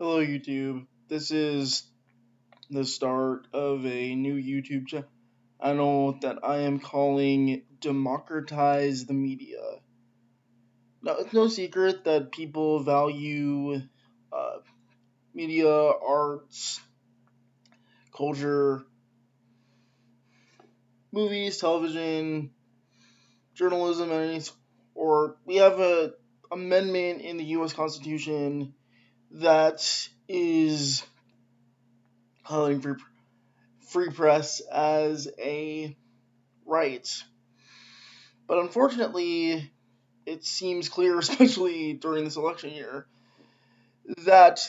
Hello, YouTube. This is the start of a new YouTube channel that I am calling Democratize the Media. Now, it's no secret that people value uh, media, arts, culture, movies, television, journalism, or we have a amendment in the U.S. Constitution that is calling for free press as a right. But unfortunately, it seems clear, especially during this election year, that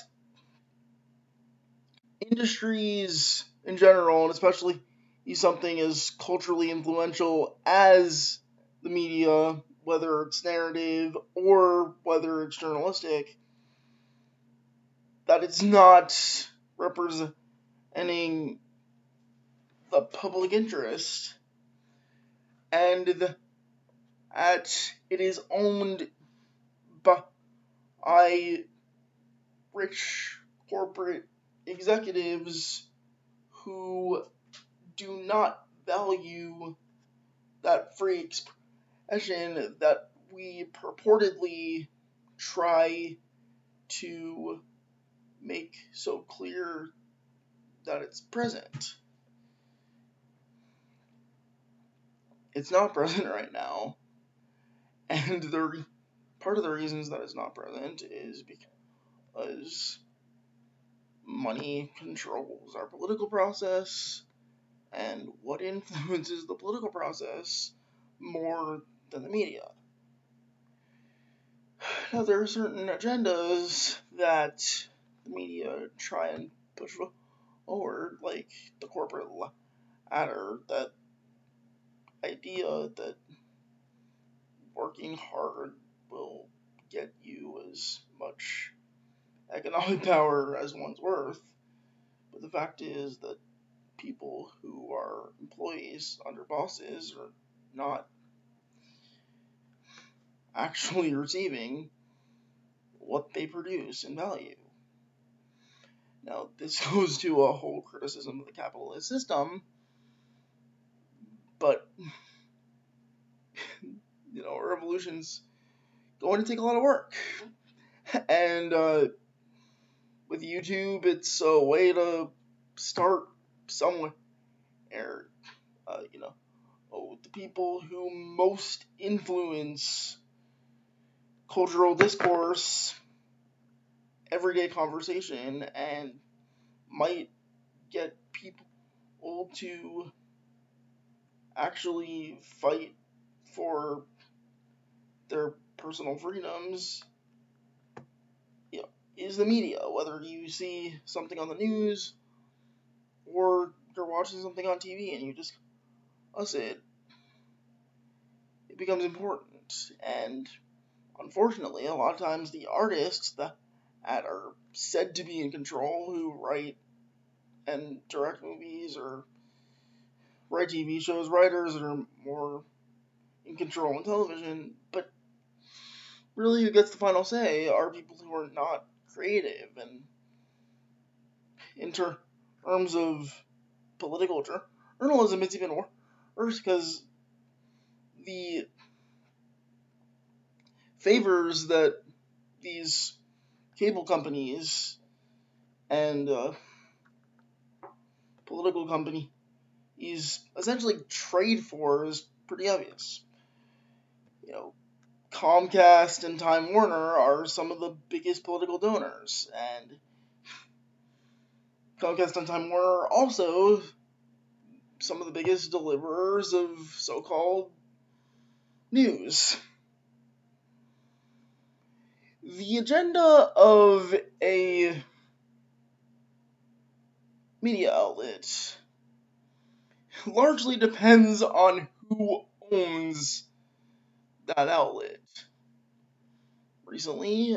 industries in general, and especially something as culturally influential as the media, whether it's narrative or whether it's journalistic, that it's not representing the public interest, and that it is owned by rich corporate executives who do not value that free expression that we purportedly try to make so clear that it's present. It's not present right now, and part of the reasons that it's not present is because money controls our political process, and what influences the political process more than the media. Now, there are certain agendas that the media try and push forward, like the corporate ladder, that idea that working hard will get you as much economic power as one's worth. But the fact is that people who are employees under bosses are not actually receiving what they produce in value. Now, this goes to a whole criticism of the capitalist system, but, a revolution's going to take a lot of work. And with YouTube, it's a way to start somewhere. The people who most influence cultural discourse, everyday conversation, and might get people to actually fight for their personal freedoms, is the media. Whether you see something on the news or you're watching something on TV and you just it becomes important. And unfortunately, a lot of times the artists that are said to be in control, who write and direct movies or write TV shows, writers that are more in control on television, but really who gets the final say are people who are not creative. And in terms of political journalism, it's even worse because the favors that these cable companies and political companies essentially trade for is pretty obvious. Comcast and Time Warner are some of the biggest political donors, and Comcast and Time Warner are also some of the biggest deliverers of so-called news. The agenda of a media outlet largely depends on who owns that outlet. Recently,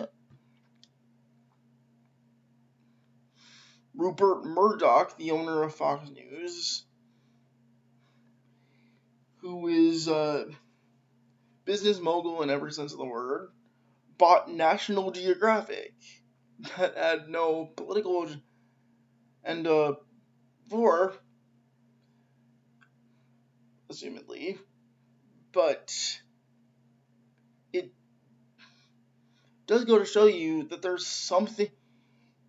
Rupert Murdoch, the owner of Fox News, who is a business mogul in every sense of the word, bought National Geographic, that had no political and for assumedly, but it does go to show you that there's something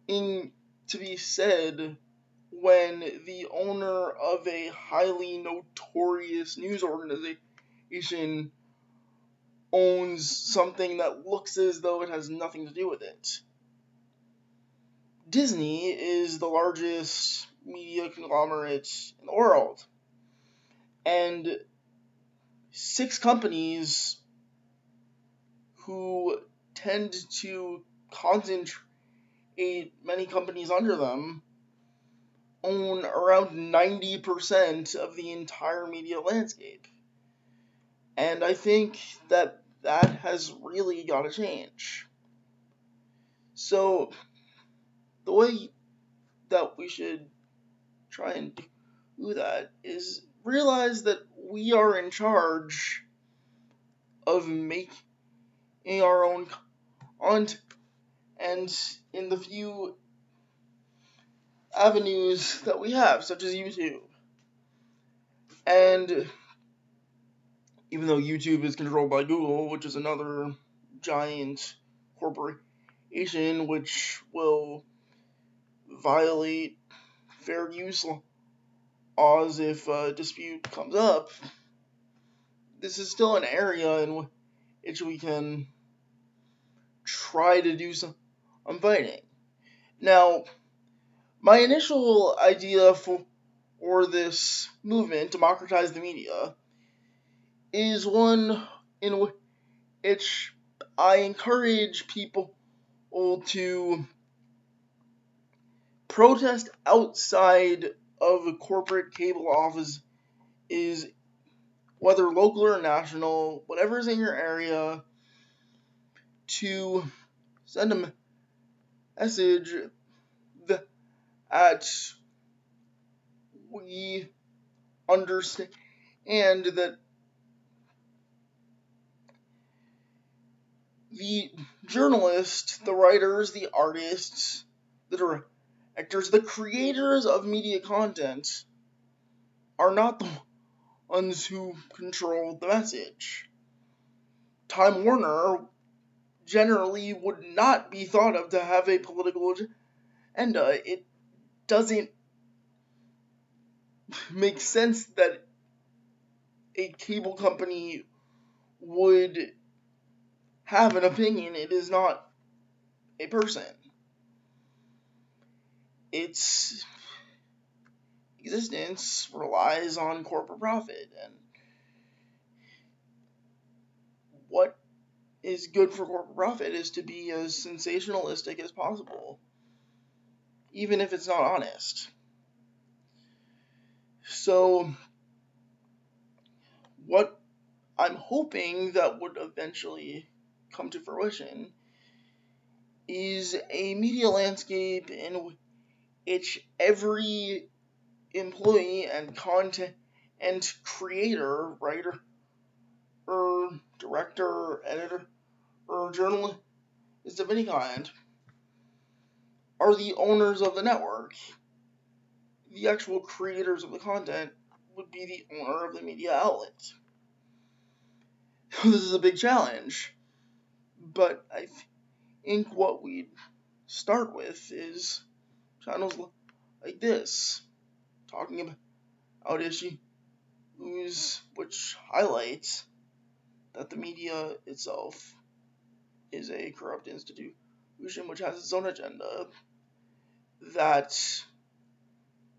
to be said when the owner of a highly notorious news organization owns something that looks as though it has nothing to do with it. Disney is the largest media conglomerate in the world, and 6 companies who tend to concentrate many companies under them own around 90% of the entire media landscape. And I think that has really got to change. So, the way that we should try and do that is realize that we are in charge of making our own content, and in the few avenues that we have, such as YouTube. And even though YouTube is controlled by Google, which is another giant corporation which will violate fair use laws if a dispute comes up, this is still an area in which we can try to do some fighting. Now, my initial idea for this movement, Democratize the Media, is one in which I encourage people to protest outside of a corporate cable office, is whether local or national, whatever's in your area, to send a message that we understand that the journalists, the writers, the artists, the directors, the creators of media content are not the ones who control the message. Time Warner generally would not be thought of to have a political agenda. It doesn't make sense that a cable company would have an opinion. It is not a person. Its existence relies on corporate profit, and what is good for corporate profit is to be as sensationalistic as possible, even if it's not honest. So, what I'm hoping that would eventually come to fruition is a media landscape in which every employee and content and creator, writer, or director, editor, or journalist of any kind are the owners of the network. The actual creators of the content would be the owner of the media outlet. This is a big challenge, but I think what we'd start with is channels like this, talking about issues which highlight that the media itself is a corrupt institution which has its own agenda that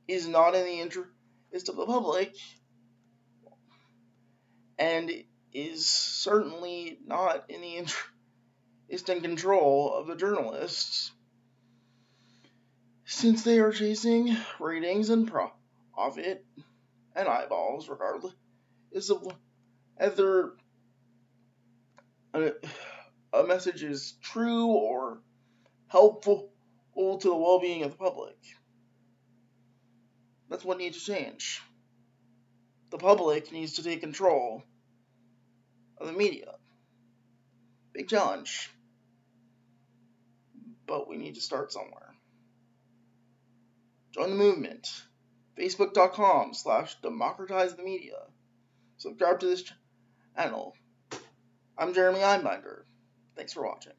is not in the interest of the public and is certainly not in the interest and control of the journalists, since they are chasing ratings and profit and eyeballs, regardless of whether a message is true or helpful to the well-being of the public. That's what needs to change. The public needs to take control of the media. Big challenge. but we need to start somewhere. Join the movement. Facebook.com/democratize the media. Subscribe to this channel. I'm Jeremy Einbinder. Thanks for watching.